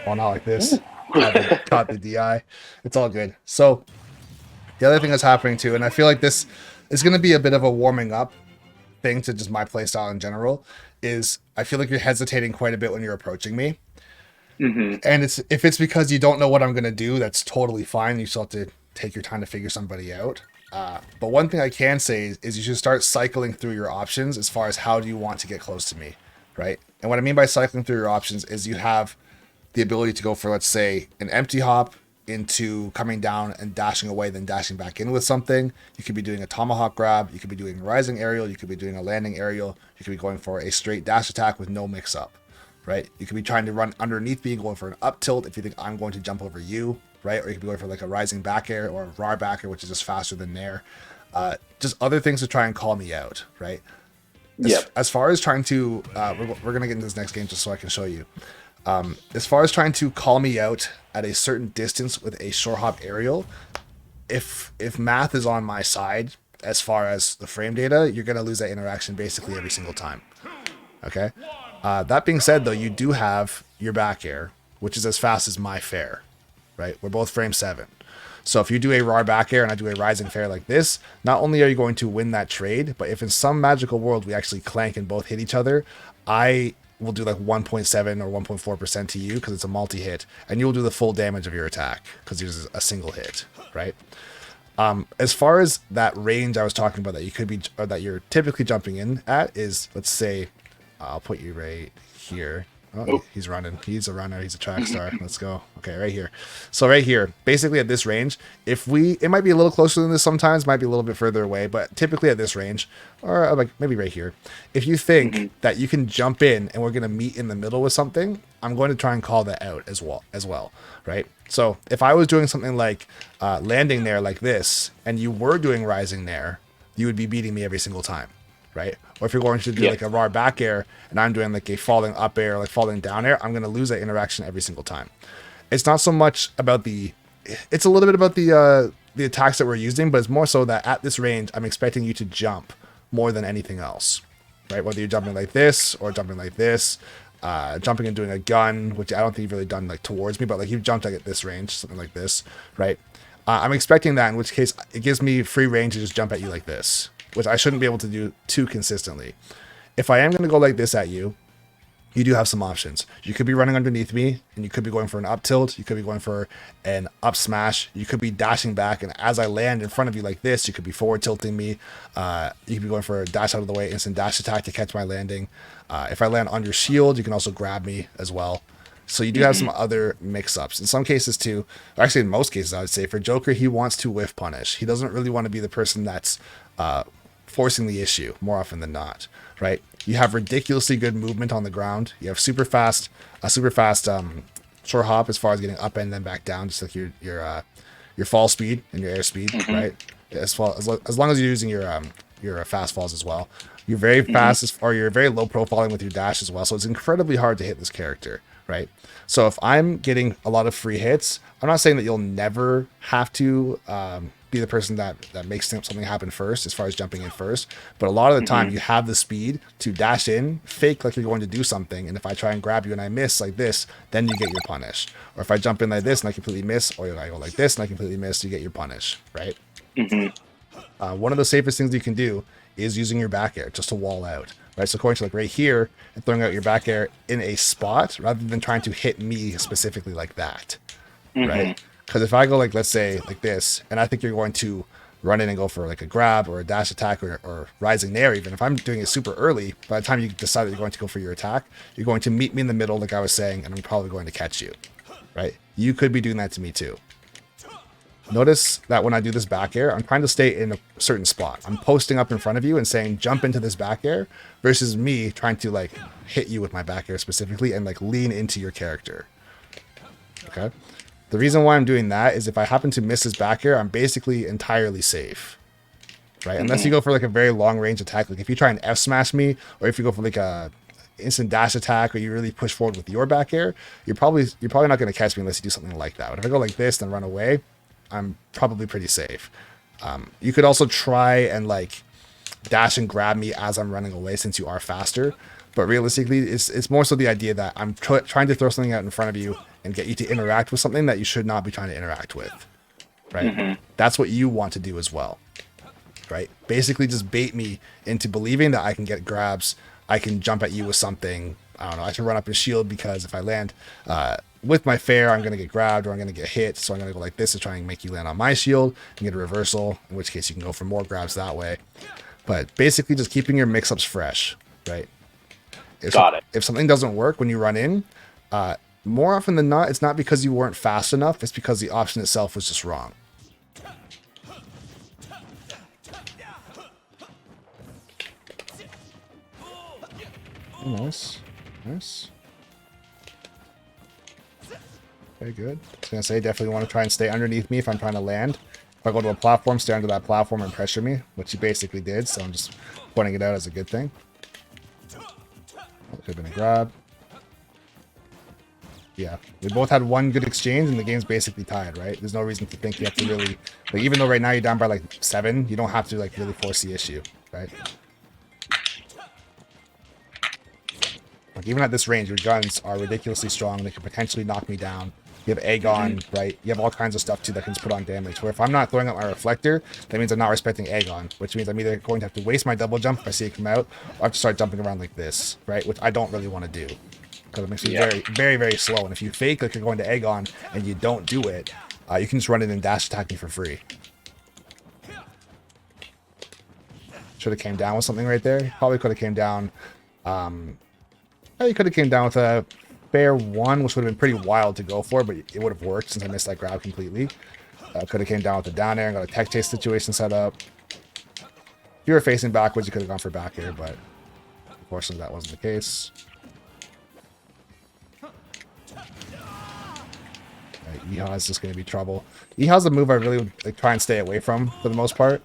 Well, not like this. Caught the DI. It's all good. So the other thing that's happening too, and I feel like this is going to be a bit of a warming up thing to just my playstyle in general, is I feel like you're hesitating quite a bit when you're approaching me. And if it's because you don't know what I'm going to do, that's totally fine. You still have to take your time to figure somebody out. But one thing I can say is you should start cycling through your options as far as how do you want to get close to me, right? And what I mean by cycling through your options is you have the ability to go for, let's say, an empty hop into coming down and dashing away, then dashing back in with something. You could be doing a tomahawk grab. You could be doing a rising aerial. You could be doing a landing aerial. You could be going for a straight dash attack with no mix up, right? You could be trying to run underneath me, going for an up tilt if you think I'm going to jump over you, right? Or you could be going for like a rising back air or a raw back air, which is just faster than nair. Just other things to try and call me out, right? As far as trying to, we're going to get into this next game just so I can show you. As far as trying to call me out at a certain distance with a short hop aerial, if math is on my side as far as the frame data, you're going to lose that interaction basically every single time. Okay? That being said, though, you do have your back air, which is as fast as my fair, right? We're both frame 7. So if you do a raw back air and I do a rising fair like this, not only are you going to win that trade, but if in some magical world we actually clank and both hit each other, I will do like 1.7 or 1.4% to you because it's a multi-hit, and you'll do the full damage of your attack because it's a single hit, right? As far as that range I was talking about that you could be, or that you're typically jumping in at is, let's say, I'll put you right here. Oh, he's running. He's a runner. He's a track star. Let's go. Okay, right here. So right here, basically at this range, it might be a little closer than this sometimes, might be a little bit further away, but typically at this range, or like maybe right here, if you think that you can jump in and we're going to meet in the middle with something, I'm going to try and call that out as well, right? So if I was doing something like landing there like this, and you were doing rising there, you would be beating me every single time. Right? Or if you're going to do like a raw back air and I'm doing like a falling up air, like falling down air, I'm going to lose that interaction every single time. It's not so much about it's a little bit about the attacks that we're using, but it's more so that at this range, I'm expecting you to jump more than anything else, right? Whether you're jumping like this or jumping like this, jumping and doing a gun, which I don't think you've really done like towards me, but like you've jumped like at this range, something like this, right? I'm expecting that, in which case it gives me free range to just jump at you like this, which I shouldn't be able to do too consistently. If I am going to go like this at you, you do have some options. You could be running underneath me, and you could be going for an up tilt. You could be going for an up smash. You could be dashing back, and as I land in front of you like this, you could be forward tilting me. You could be going for a dash out of the way, instant dash attack to catch my landing. If I land on your shield, you can also grab me as well. So you do have some other mix-ups. In some cases too, actually in most cases I would say, for Joker, he wants to whiff punish. He doesn't really want to be the person that's forcing the issue more often than not, right? You have ridiculously good movement on the ground. You have a super fast short hop as far as getting up and then back down, just like your fall speed and your air speed, right? As long as you're using your fast falls as well. You're very fast, or you're very low profiling with your dash as well. So it's incredibly hard to hit this character, right? So if I'm getting a lot of free hits, I'm not saying that you'll never have to be the person that makes something happen first as far as jumping in first. But a lot of the time you have the speed to dash in, fake like you're going to do something. And if I try and grab you and I miss like this, then you get your punish. Or if I jump in like this and I completely miss, or I go like this and I completely miss, you get your punish, right? One of the safest things you can do is using your back air just to wall out, right? So going to like right here and throwing out your back air in a spot rather than trying to hit me specifically like that, right? Because if I go like, let's say like this, and I think you're going to run in and go for like a grab or a dash attack or rising nair, even if I'm doing it super early, by the time you decide that you're going to go for your attack, you're going to meet me in the middle like I was saying, and I'm probably going to catch you, right? You could be doing that to me too. Notice that when I do this back air, I'm trying to stay in a certain spot. I'm posting up in front of you and saying, jump into this back air, versus me trying to like hit you with my back air specifically and like lean into your character. Okay. The reason why I'm doing that is if I happen to miss this back air, I'm basically entirely safe, right? Unless you go for like a very long range attack. Like if you try and F smash me, or if you go for like a instant dash attack, or you really push forward with your back air, you're probably not going to catch me unless you do something like that. But if I go like this and run away, I'm probably pretty safe. You could also try and like dash and grab me as I'm running away, since you are faster. But realistically, it's more so the idea that I'm trying to throw something out in front of you and get you to interact with something that you should not be trying to interact with, right? That's what you want to do as well, right? Basically just bait me into believing that I can get grabs, I can jump at you with something, I don't know, I can run up and shield because if I land with my fair, I'm going to get grabbed or I'm going to get hit, so I'm going to go like this to try and make you land on my shield and get a reversal, in which case you can go for more grabs that way. But basically just keeping your mix-ups fresh, right? Got it. If something doesn't work when you run in, more often than not, it's not because you weren't fast enough, it's because the option itself was just wrong. Nice. Nice. Okay, good. I was going to say, definitely want to try and stay underneath me if I'm trying to land. If I go to a platform, stay under that platform and pressure me, which he basically did, so I'm just pointing it out as a good thing. Could have been a grab. Yeah, we both had one good exchange and the game's basically tied, right? There's no reason to think you have to really... Like, even though right now you're down by like 7, you don't have to like really force the issue, right? Like, even at this range, your guns are ridiculously strong. They could potentially knock me down. You have Aegon, right? You have all kinds of stuff, too, that can just put on damage. Where if I'm not throwing out my reflector, that means I'm not respecting Aegon, which means I'm either going to have to waste my double jump if I see it come out, or I have to start jumping around like this, right? Which I don't really want to do, because it makes me very, very, very slow. And if you fake like you're going to Aegon and you don't do it, you can just run in and dash attack me for free. Should have came down with something right there. Probably could have came down... you could have came down with a fair 1, which would have been pretty wild to go for, but it would have worked since I missed that grab completely. Could have came down with the down air and got a tech chase situation set up. If you were facing backwards, you could have gone for back air, but unfortunately that wasn't the case. Yeehaw is just going to be trouble. Yeehaw's a move I really would like, try and stay away from for the most part.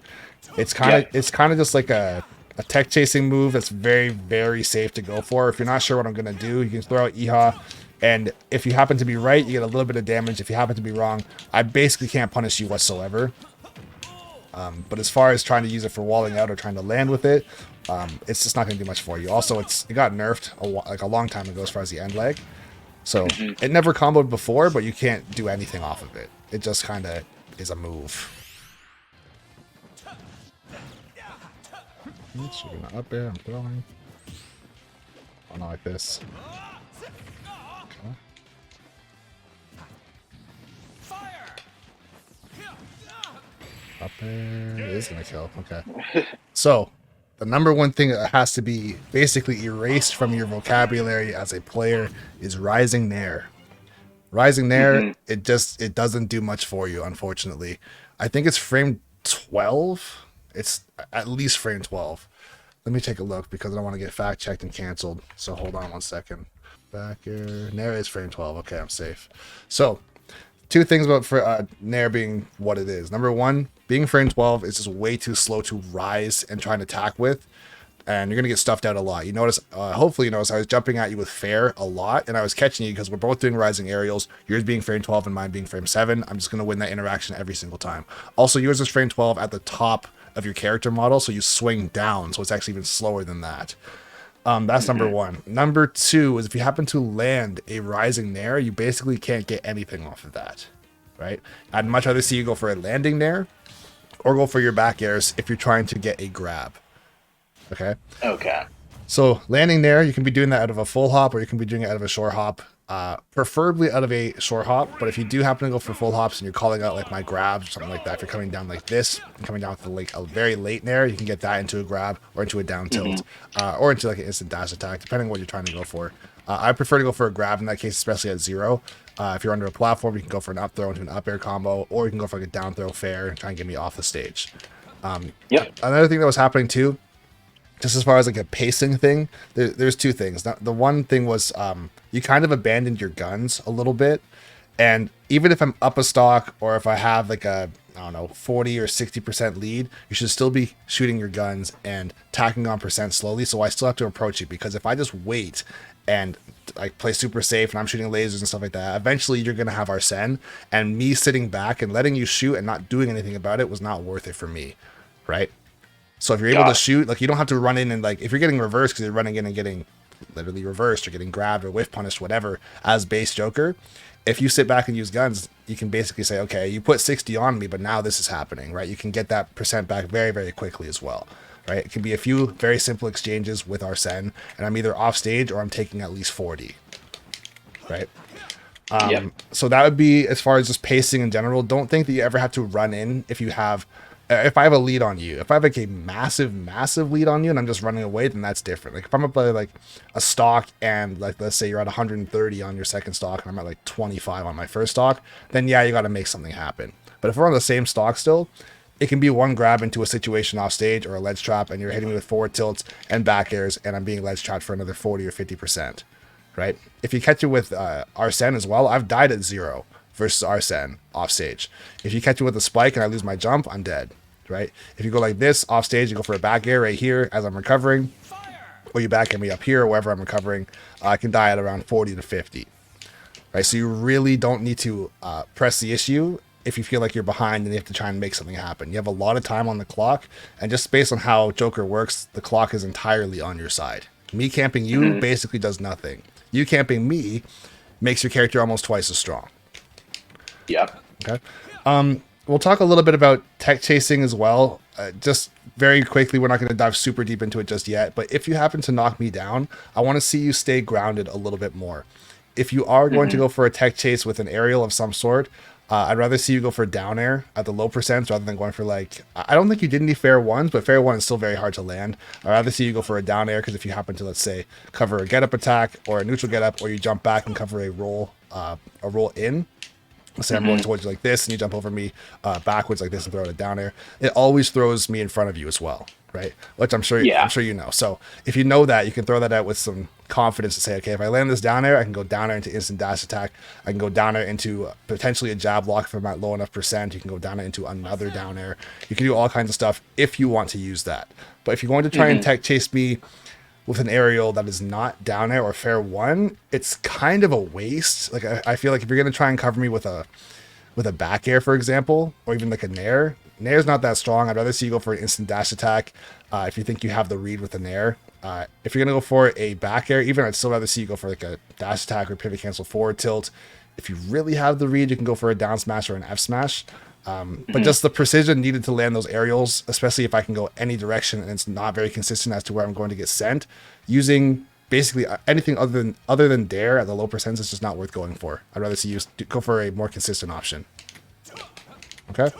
It's kind of just like a tech chasing move that's very, very safe to go for. If you're not sure what I'm going to do, you can throw out Yeehaw, and if you happen to be right, you get a little bit of damage. If you happen to be wrong, I basically can't punish you whatsoever. But as far as trying to use it for walling out or trying to land with it, it's just not going to do much for you. Also, it got nerfed a long time ago as far as the end leg. So it never comboed before, but you can't do anything off of it. It just kind of is a move. So we're gonna up air, I'm throwing. Oh, not like this. Okay. Up air is gonna kill. Okay. So, the number one thing that has to be basically erased from your vocabulary as a player is Rising Nair. Rising Nair, it doesn't do much for you, unfortunately. I think it's frame 12. It's at least frame 12. Let me take a look because I don't want to get fact checked and canceled. So hold on one second. Back here. Nair is frame 12. Okay, I'm safe. So, two things about Nair being what it is. Number one, being frame 12 is just way too slow to rise and try and attack with. And you're going to get stuffed out a lot. You notice, hopefully you notice, I was jumping at you with fair a lot, and I was catching you because we're both doing rising aerials. Yours being frame 12 and mine being frame 7. I'm just going to win that interaction every single time. Also, yours is frame 12 at the top of your character model, so you swing down, so it's actually even slower than that. That's number one. Number two is if you happen to land a rising Nair, you basically can't get anything off of that, right? I'd much rather see you go for a landing Nair or go for your back airs if you're trying to get a grab. Okay. So landing there, you can be doing that out of a full hop, or you can be doing it out of a short hop. Preferably out of a short hop, but if you do happen to go for full hops and you're calling out like my grabs or something like that, if you're coming down like this, coming down with like a very late Nair, you can get that into a grab or into a down tilt, or into like an instant dash attack, depending on what you're trying to go for. I prefer to go for a grab in that case, especially at 0. If you're under a platform, you can go for an up throw into an up air combo, or you can go for like a down throw fair and try and get me off the stage. Another thing that was happening too, just as far as like a pacing thing, there's two things. Now, the one thing was you kind of abandoned your guns a little bit, and even if I'm up a stock or if I have like a, I don't know, 40 or 60% lead, you should still be shooting your guns and tacking on percent slowly. So I still have to approach you, because if I just wait and like play super safe and I'm shooting lasers and stuff like that, eventually you're gonna have Arsene, and me sitting back and letting you shoot and not doing anything about it was not worth it for me, right? So if you're able to shoot, like, you don't have to run in and like, if you're getting reversed because you're running in and getting literally reversed or getting grabbed or whiff punished, whatever, as base Joker, If you sit back and use guns, you can basically say, okay, you put 60 on me, but now this is happening, right? You can get that percent back very, very quickly as well, right? It can be a few very simple exchanges with Arsene, and I'm either off stage or I'm taking at least 40, right? So that would be as far as just pacing in general. Don't think that you ever have to run in if you have, if I have a lead on you. If I have like a massive lead on you and I'm just running away, then that's different. Like if I'm up by like a stock and like let's say you're at 130 on your second stock and I'm at like 25 on my first stock, then yeah, you got to make something happen. But if we're on the same stock still, it can be one grab into a situation off stage or a ledge trap and you're hitting me with forward tilts and back airs and I'm being ledge trapped for another 40 or 50%. Right? If you catch it with Arsene as well, I've died at 0 versus Arsene off stage. If you catch it with a spike and I lose my jump, I'm dead. Right? If you go like this off stage, you go for a back air right here as I'm recovering, or you back at me up here or wherever I'm recovering, I can die at around 40 to 50. Right? So you really don't need to press the issue if you feel like you're behind and you have to try and make something happen. You have a lot of time on the clock, and just based on how Joker works, the clock is entirely on your side. Me camping you basically does nothing. You camping me makes your character almost twice as strong. Yep. Okay. We'll talk a little bit about tech chasing as well. Just very quickly, we're not going to dive super deep into it just yet. But if you happen to knock me down, I want to see you stay grounded a little bit more. If you are going to go for a tech chase with an aerial of some sort, I'd rather see you go for down air at the low percents rather than going for like, I don't think you did any fair ones, but fair one is still very hard to land. I'd rather see you go for a down air because if you happen to, let's say, cover a get up attack or a neutral get up, or you jump back and cover a roll in. Let's say I'm rolling towards you like this and you jump over me backwards like this and throw it a down air. It always throws me in front of you as well, right? Which I'm sure you know. So if you know that, you can throw that out with some confidence to say, okay, if I land this down air, I can go down air into instant dash attack. I can go down air into potentially a jab lock if I'm at low enough percent. You can go down air into another down air. You can do all kinds of stuff if you want to use that. But if you're going to try and tech chase me with an aerial that is not down air or fair one, it's kind of a waste. Like I feel like if you're going to try and cover me with a back air, for example, or even like a nair is not that strong. I'd rather see you go for an instant dash attack if you think you have the read with a nair. If you're going to go for a back air, even I'd still rather see you go for like a dash attack or pivot cancel forward tilt. If you really have the read, you can go for a down smash or an F smash. But just the precision needed to land those aerials, especially if I can go any direction and it's not very consistent as to where I'm going to get sent, using basically anything other than dare at the low percents is just not worth going for. I'd rather see you go for a more consistent option. Okay.